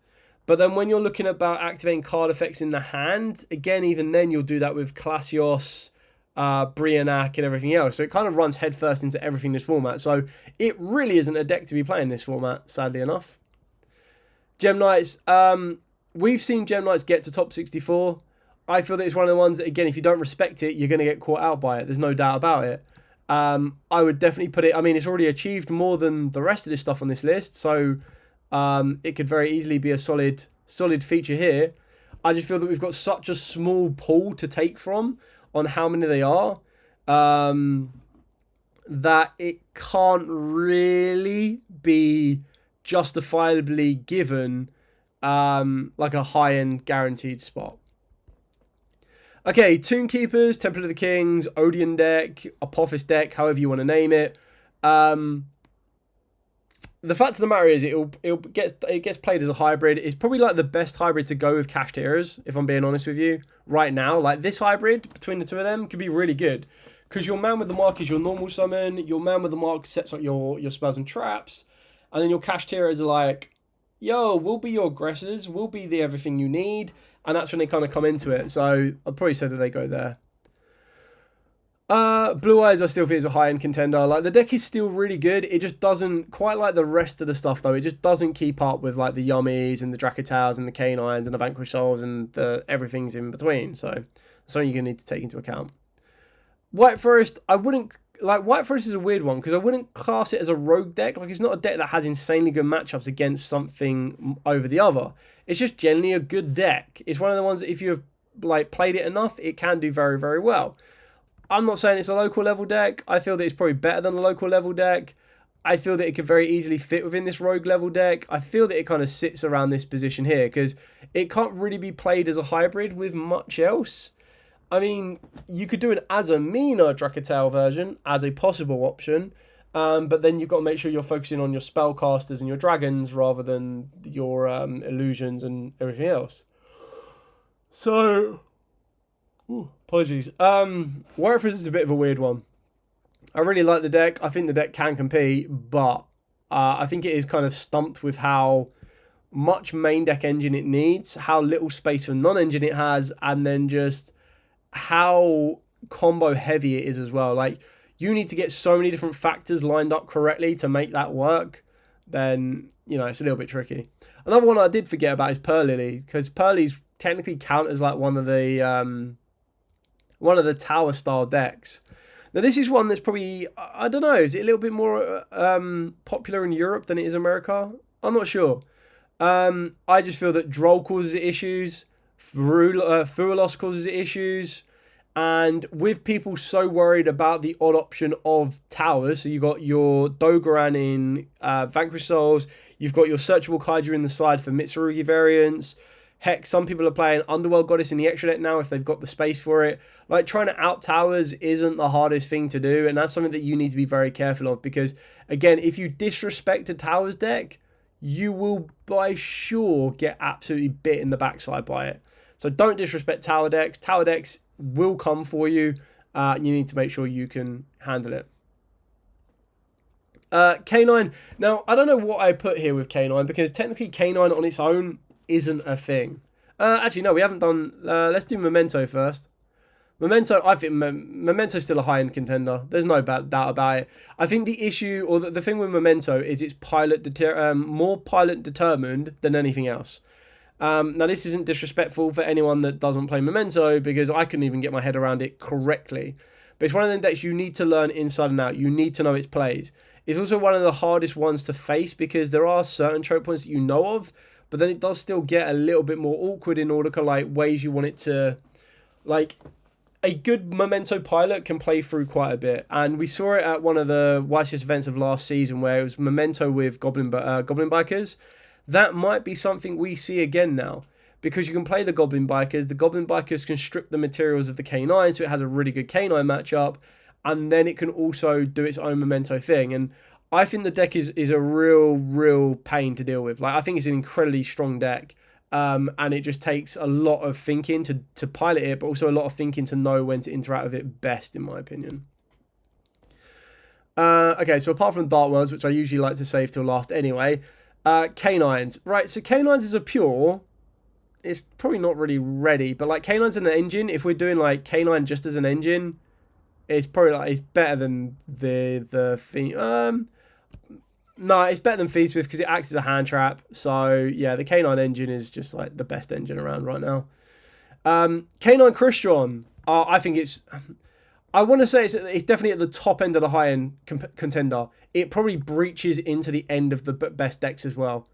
But then when you're looking about activating card effects in the hand, again, even then you'll do that with Classios, Brianak and everything else. So it kind of runs headfirst into everything in this format. So it really isn't a deck to be playing this format, sadly enough. Gem Knights. We've seen Gem Knights get to top 64. I feel that it's one of the ones that, again, if you don't respect it, you're going to get caught out by it. There's no doubt about it. I would definitely put it... I mean, it's already achieved more than the rest of this stuff on this list. So it could very easily be a solid feature here. I just feel that we've got such a small pool to take from on how many they are, that it can't really be justifiably given like a high-end guaranteed spot. Okay, Tomb Keepers, Temple of the Kings, Odeon deck, Apophis deck, however you want to name it. The fact of the matter is, it gets played as a hybrid. It's probably like the best hybrid to go with Cashed Heroes, if I'm being honest with you, right now. Like, this hybrid between the two of them could be really good, because your man with the mark is your normal summon, your man with the mark sets up your spells and traps, and then your Cashed Heroes are like, yo, we'll be your aggressors, we'll be the everything you need, and that's when they kind of come into it. So I'd probably say that they go there. Blue Eyes I still think is a high-end contender. Like, the deck is still really good. It just doesn't, quite like the rest of the stuff though, it just doesn't keep up with like the Yummies and the Dracotals and the Canines and the Vanquish Souls and the everything's in between. So that's something you're going to need to take into account. White Forest, I wouldn't, like, White Forest is a weird one because I wouldn't class it as a rogue deck. Like, it's not a deck that has insanely good matchups against something over the other. It's just generally a good deck. It's one of the ones that if you have like played it enough, it can do very, very well. I'm not saying it's a local level deck. I feel that it's probably better than a local level deck. I feel that it could very easily fit within this rogue level deck. I feel that it kind of sits around this position here because it can't really be played as a hybrid with much else. I mean, you could do an Azamina Dracotal version as a possible option. But then you've got to make sure you're focusing on your spellcasters and your dragons rather than your illusions and everything else. So, apologies. Warrior is a bit of a weird one. I really like the deck. I think the deck can compete, but I think it is kind of stumped with how much main deck engine it needs, how little space for non-engine it has, and then just how combo heavy it is as well. Like, you need to get so many different factors lined up correctly to make that work. Then, you know, it's a little bit tricky. Another one I did forget about is Pearl Lily, because Pearlies technically count as like one of the tower style decks. Now, this is one that's probably, I don't know, is it a little bit more popular in Europe than it is America? I'm not sure. I just feel that Droll causes it issues, Fuelos causes it issues, and with people so worried about the odd option of towers, so you got your Dogoran in Vanquish Souls, you've got your Searchable Kaiju in the side for Mitsurugi variants. Heck, some people are playing Underworld Goddess in the extra deck now if they've got the space for it. Like, trying to out towers isn't the hardest thing to do, and that's something that you need to be very careful of, because, again, if you disrespect a towers deck, you will, by sure, get absolutely bit in the backside by it. So don't disrespect tower decks. Tower decks will come for you. You need to make sure you can handle it. K9. Now, I don't know what I put here with K9, because technically K9 on its own isn't a thing. Actually, no, we haven't done... let's do Memento first. Memento, I think Memento's still a high-end contender. There's no doubt about it. I think the issue, or the thing with Memento, is it's more pilot determined than anything else. Now, this isn't disrespectful for anyone that doesn't play Memento, because I couldn't even get my head around it correctly. But it's one of them decks you need to learn inside and out. You need to know its plays. It's also one of the hardest ones to face, because there are certain choke points that you know of, but then it does still get a little bit more awkward in order to, like, ways you want it to, like... A good Memento pilot can play through quite a bit, and we saw it at one of the YCS events of last season where it was Memento with Goblin Bikers. That might be something we see again now, because you can play the Goblin Bikers. The Goblin Bikers can strip the materials of the K9, so it has a really good K9 matchup, and then it can also do its own Memento thing. And I think the deck is a real pain to deal with. Like, I think it's an incredibly strong deck. And it just takes a lot of thinking to pilot it, but also a lot of thinking to know when to interact with it best, in my opinion. Okay, so apart from Dark Worlds, which I usually like to save till last anyway, K9s. Right, so K9s is a pure. It's probably not really ready, but like K9's an engine. If we're doing like K9 just as an engine, it's probably like, it's better than the thing. No, it's better than Feast With, because it acts as a hand trap. So, yeah, the K9 engine is just, like, the best engine around right now. K9 Crystron, I think it's... I want to say it's definitely at the top end of the high-end contender. It probably breaches into the end of the best decks as well.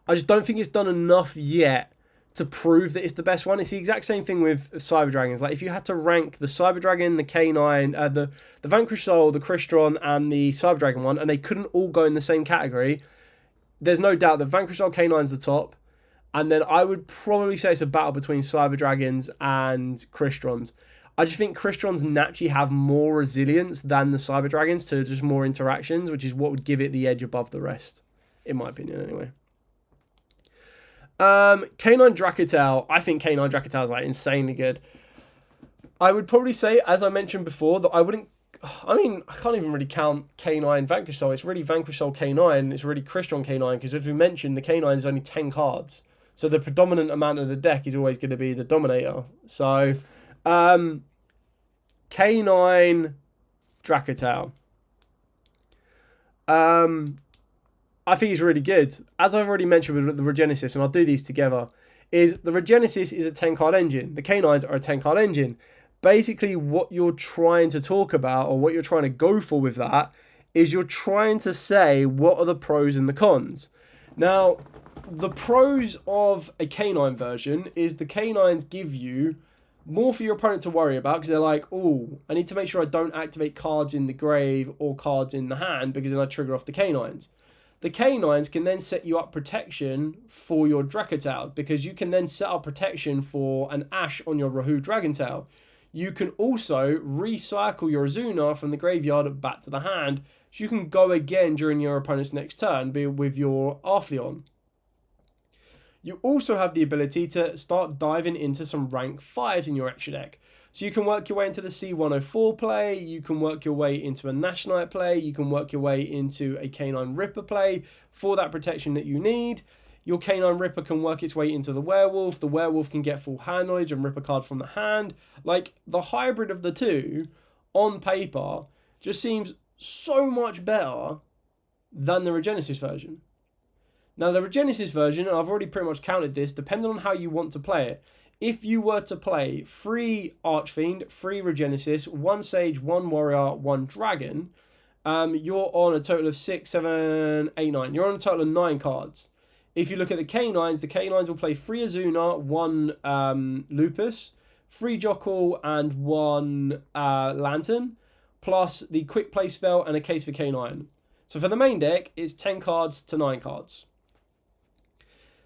I just don't think it's done enough yet to prove that it's the best one. It's the exact same thing with Cyber Dragons. Like, if you had to rank the Cyber Dragon, the K9, the Vanquish Soul, the Crystron, and the Cyber Dragon one, and they couldn't all go in the same category, there's no doubt that Vanquish Soul K9's the top, and then I would probably say it's a battle between Cyber Dragons and Crystrons. I just think Crystrons naturally have more resilience than the Cyber Dragons to just more interactions, which is what would give it the edge above the rest, in my opinion anyway. K9 Dracotel. I think K9 Dracotel is like insanely good. I would probably say, as I mentioned before, that I wouldn't... I mean, I can't even really count K9 Vanquish Soul. It's really Vanquish Soul K9. It's really Crystron K9, because as we mentioned, the K9 is only 10 cards. So the predominant amount of the deck is always going to be the Dominator. So, K9 Dracotel. I think it's really good. As I've already mentioned with the Regenesis, and I'll do these together, is the Regenesis is a 10-card engine. The K9s are a 10-card engine. Basically, what you're trying to talk about, or what you're trying to go for with that, is you're trying to say what are the pros and the cons. Now, the pros of a K9 version is the K9s give you more for your opponent to worry about, because they're like, oh, I need to make sure I don't activate cards in the grave or cards in the hand, because then I trigger off the K9s. The K9s can then set you up protection for your Dracotel, because you can then set up protection for an Ash on your Rahu Dragontail. You can also recycle your Azuna from the graveyard back to the hand, so you can go again during your opponent's next turn with your Arthleon. You also have the ability to start diving into some rank 5s in your extra deck. So you can work your way into the C104 play, you can work your way into a Nashornite play, you can work your way into a Canine Ripper play for that protection that you need. Your Canine Ripper can work its way into the Werewolf can get full hand knowledge and rip a card from the hand. Like, the hybrid of the two, on paper, just seems so much better than the Regenesis version. Now, the Regenesis version, and I've already pretty much counted this, depending on how you want to play it. If you were to play 3 Archfiend, 3 Regenesis, 1 Sage, 1 Warrior, 1 Dragon, you're on a total of 6, 7, 8, 9. You're on a total of 9 cards. If you look at the Canines will play 3 Azuna, 1 Lupus, 3 Jockle, and 1 Lantern, plus the Quick Play spell and a Case for Canine. So for the main deck, it's 10 cards to 9 cards.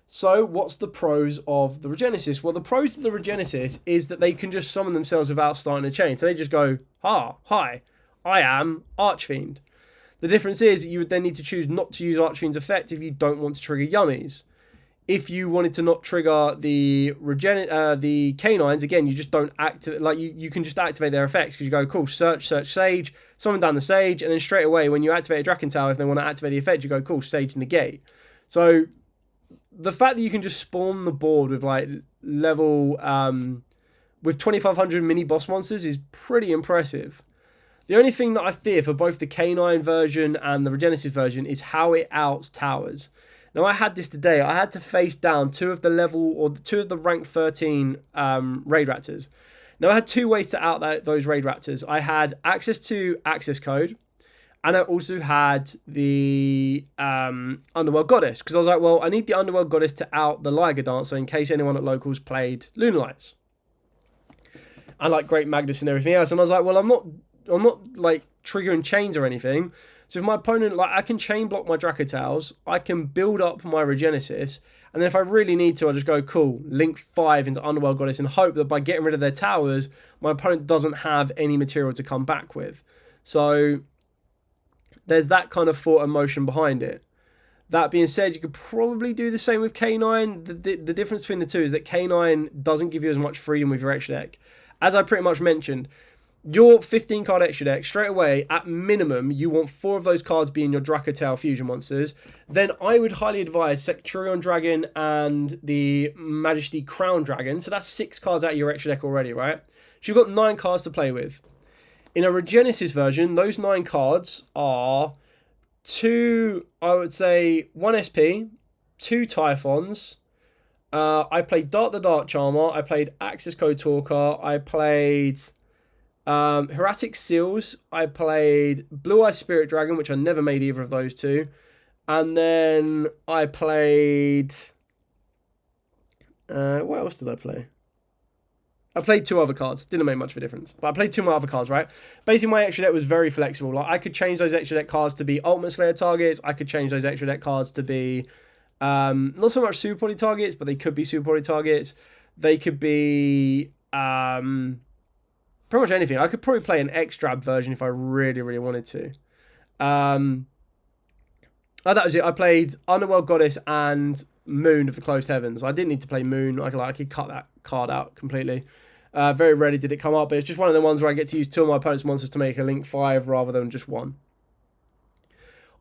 So what's the pros of the Regenesis? Well, the pros of the Regenesis is that they can just summon themselves without starting a chain. So they just go, hi, I am Archfiend. The difference is you would then need to choose not to use Archfiend's effect if you don't want to trigger Yummies. If you wanted to not trigger the Canines, again, you just don't activate, like you can just activate their effects because you go, cool, search Sage, summon down the Sage, and then straight away when you activate a Draken Tower, if they want to activate the effect, you go, cool, Sage negate. So the fact that you can just spawn the board with like level, with 2500 mini boss monsters is pretty impressive. The only thing that I fear for both the Canine version and the Regenesis version is how it outs towers. Now, I had this today. I had to face down 2 of the rank 13 Raid Raptors. Now, I had 2 ways to out those Raid Raptors. I had access to access code, and I also had the Underworld Goddess, because I was like, well, I need the Underworld Goddess to out the Liger Dancer in case anyone at locals played Lunar Lights. And like Great Magnus and everything else. And I was like, well, I'm not like triggering chains or anything. So if my opponent, like, I can chain block my Dracotals, I can build up my Regenesis, and then if I really need to, I'll just go, cool, link 5 into Underworld Goddess and hope that by getting rid of their towers, my opponent doesn't have any material to come back with. So there's that kind of thought and motion behind it. That being said, you could probably do the same with K9. The difference between the two is that K9 doesn't give you as much freedom with your extra deck. As I pretty much mentioned, your 15 card extra deck, straight away, at minimum, you want 4 of those cards being your Dracotail fusion monsters. Then I would highly advise Secturion Dragon and the Majesty Crown Dragon. So that's 6 cards out of your extra deck already, right? So you've got 9 cards to play with. In a Regenesis version, those 9 cards are 2, I would say, 1 SP, 2 Typhons. I played Dart the Dark Charmer. I played Access Code Talker. I played Hieratic Seals. I played Blue Eye Spirit Dragon, which I never made either of those 2. And then I played... what else did I play? I played 2 other cards. Didn't make much of a difference. But I played 2 more other cards, right? Basically, my extra deck was very flexible. Like, I could change those extra deck cards to be Ultimate Slayer targets. I could change those extra deck cards to be... not so much Super Body targets, but they could be Super Body targets. They could be... pretty much anything. I could probably play an X-Drab version if I really, really wanted to. That was it. I played Underworld Goddess and Moon of the Closed Heavens. I didn't need to play Moon. I could cut that card out completely. Very rarely did it come up, but it's just one of the ones where I get to use 2 of my opponent's monsters to make a Link 5 rather than just 1.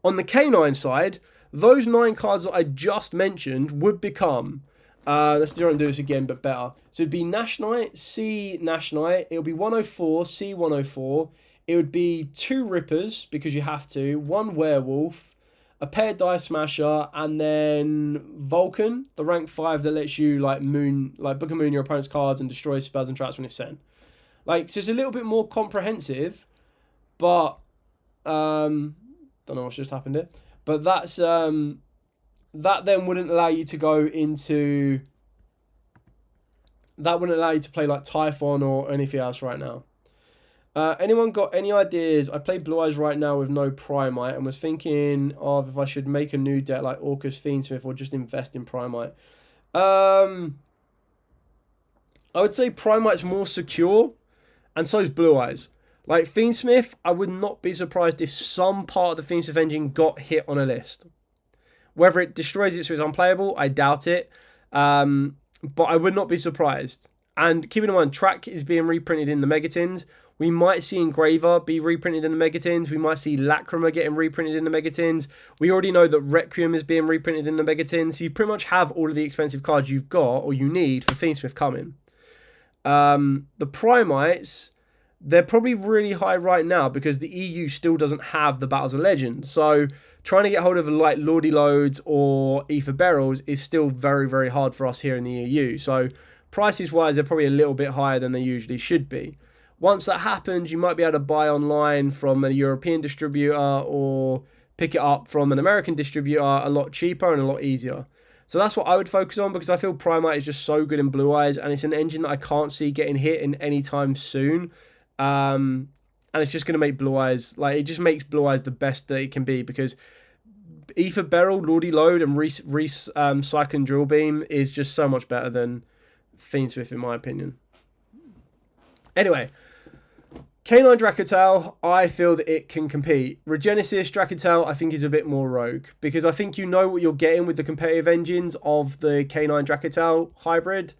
On the K9 side, those 9 cards that I just mentioned would become... let's try and do this again, but better. So it'd be Nash Knight, C Nash Knight. It would be 104, C 104. It would be 2 Rippers, because you have to. 1 Werewolf, a Paired Die Smasher, and then Vulcan, the rank 5 that lets you like book and moon your opponent's cards and destroy spells and traps when it's sent. Like, so it's a little bit more comprehensive, but don't know what's just happened here. But that's that then wouldn't allow you to go into... That wouldn't allow you to play like Typhon or anything else right now. Anyone got any ideas? I play Blue Eyes right now with no Primite and was thinking of if I should make a new deck like Orcus Fiendsmith or just invest in Primite. I would say Primite's more secure, and so is Blue Eyes. Like Fiendsmith, I would not be surprised if some part of the Fiendsmith engine got hit on a list. Whether it destroys it so it's unplayable, I doubt it. But I would not be surprised. And keeping in mind, Track is being reprinted in the Megatins. We might see Engraver be reprinted in the Megatins. We might see Lacrima getting reprinted in the Megatins. We already know that Requiem is being reprinted in the Megatins. So you pretty much have all of the expensive cards you've got or you need for Fiendsmith coming. The Primites, they're probably really high right now because the EU still doesn't have the Battles of Legend. So trying to get hold of like Lordy Loads or Ether Barrels is still very, very hard for us here in the EU. So prices wise, they're probably a little bit higher than they usually should be. Once that happens, you might be able to buy online from a European distributor or pick it up from an American distributor a lot cheaper and a lot easier. So that's what I would focus on because I feel Primite is just so good in Blue Eyes and it's an engine that I can't see getting hit in any time soon. And it's just going to make Blue Eyes, like it just makes Blue Eyes the best that it can be because Ether Barrel, Lordy Load and Cycling Drill Beam is just so much better than Fiendsmith in my opinion. Anyway, K9 Dracotal, I feel that it can compete. Regenesis Dracotal, I think is a bit more rogue because I think you know what you're getting with the competitive engines of the K9 Dracotal hybrid,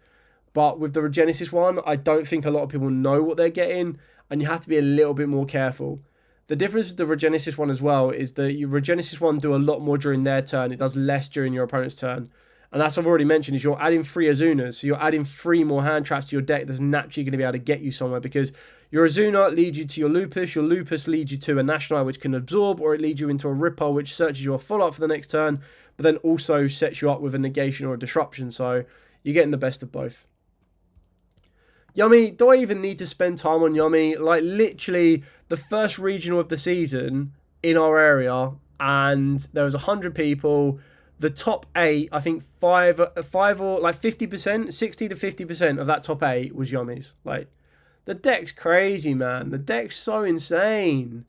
but with the Regenesis one, I don't think a lot of people know what they're getting and you have to be a little bit more careful. The difference with the Regenesis one as well is that your Regenesis one do a lot more during their turn. It does less during your opponent's turn. And that's what I've already mentioned is you're adding 3 Azunas. So you're adding 3 more hand traps to your deck that's naturally going to be able to get you somewhere because your Azuna leads you to your Lupus leads you to a National which can absorb, or it leads you into a Ripper which searches your follow-up for the next turn, but then also sets you up with a negation or a disruption. So you're getting the best of both. Yummy, do I even need to spend time on Yummy? Like literally the first regional of the season in our area and there was 100 people. The top 8, I think 5 or like 50%, 60 to 50% of that top 8 was Yummies. Like the deck's crazy, man. The deck's so insane.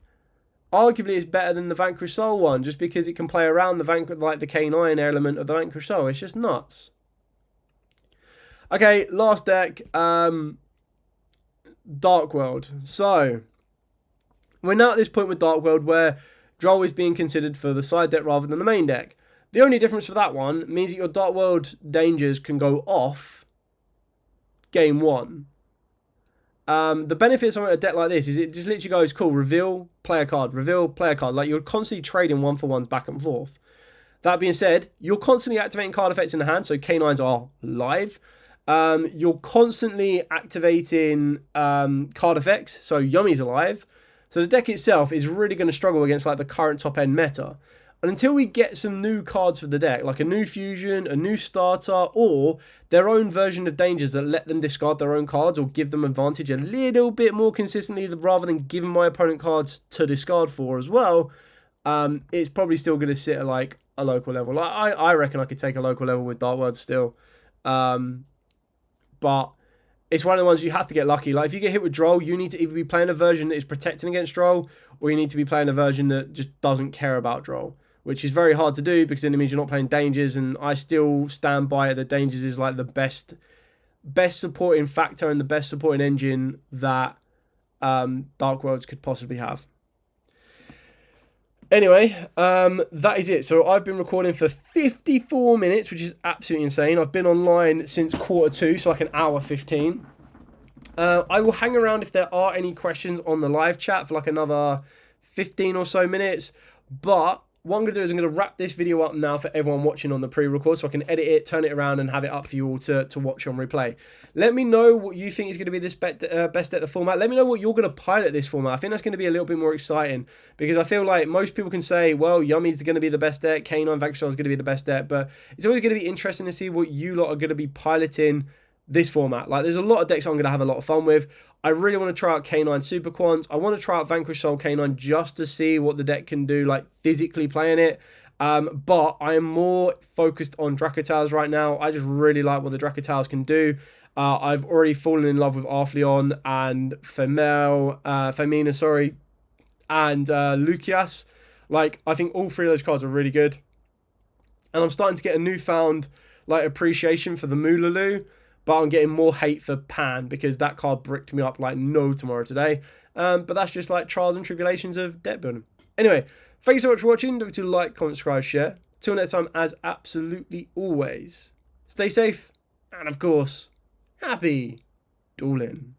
Arguably, it's better than the Vanquish Soul one just because it can play around the K9 element of the Vanquish Soul. It's just nuts. Okay, last deck, Dark World. So we're now at this point with Dark World where Droll is being considered for the side deck rather than the main deck. The only difference for that one means that your Dark World dangers can go off game 1. The benefits of a deck like this is it just literally goes, cool, reveal, play a card, reveal, play a card. Like you're constantly trading 1-for-1s back and forth. That being said, you're constantly activating card effects in the hand, so K9s are live. You're constantly activating card effects, so Yummy's alive. So the deck itself is really going to struggle against like the current top end meta. And until we get some new cards for the deck, like a new fusion, a new starter, or their own version of dangers that let them discard their own cards or give them advantage a little bit more consistently rather than giving my opponent cards to discard for as well, it's probably still going to sit at like a local level. Like, I reckon I could take a local level with Dark World still. But it's one of the ones you have to get lucky. Like if you get hit with Droll, you need to either be playing a version that is protecting against Droll, or you need to be playing a version that just doesn't care about Droll, which is very hard to do because then it means you're not playing Dangers, and I still stand by it that Dangers is like the best supporting factor and the best supporting engine that Dark Worlds could possibly have. Anyway, that is it. So I've been recording for 54 minutes, which is absolutely insane. I've been online since 1:45, so like an hour 15. I will hang around if there are any questions on the live chat for like another 15 or so minutes. But what I'm going to do is I'm going to wrap this video up now for everyone watching on the pre-record so I can edit it, turn it around and have it up for you all to watch on replay. Let me know what you think is going to be this best at the format. Let me know what you're going to pilot this format. I think that's going to be a little bit more exciting because I feel like most people can say, well, Yummy's going to be the best deck, K9 Vanquish is going to be the best deck, but it's always going to be interesting to see what you lot are going to be piloting this format. Like there's a lot of decks I'm going to have a lot of fun with. I really want to try out K9 Super Quants. I want to try out Vanquish Soul K9 just to see what the deck can do, like physically playing it. But I am more focused on Dracotals right now. I just really like what the Dracotals can do. I've already fallen in love with Arfleon and Femina, and Lucius. Like, I think all three of those cards are really good. And I'm starting to get a newfound like appreciation for the Moolulu. but I'm getting more hate for Pan because that card bricked me up like no tomorrow today. But that's just like trials and tribulations of deck building. Anyway, thank you so much for watching. Don't forget to like, comment, subscribe, share. Till next time, as absolutely always, stay safe and of course, happy dueling.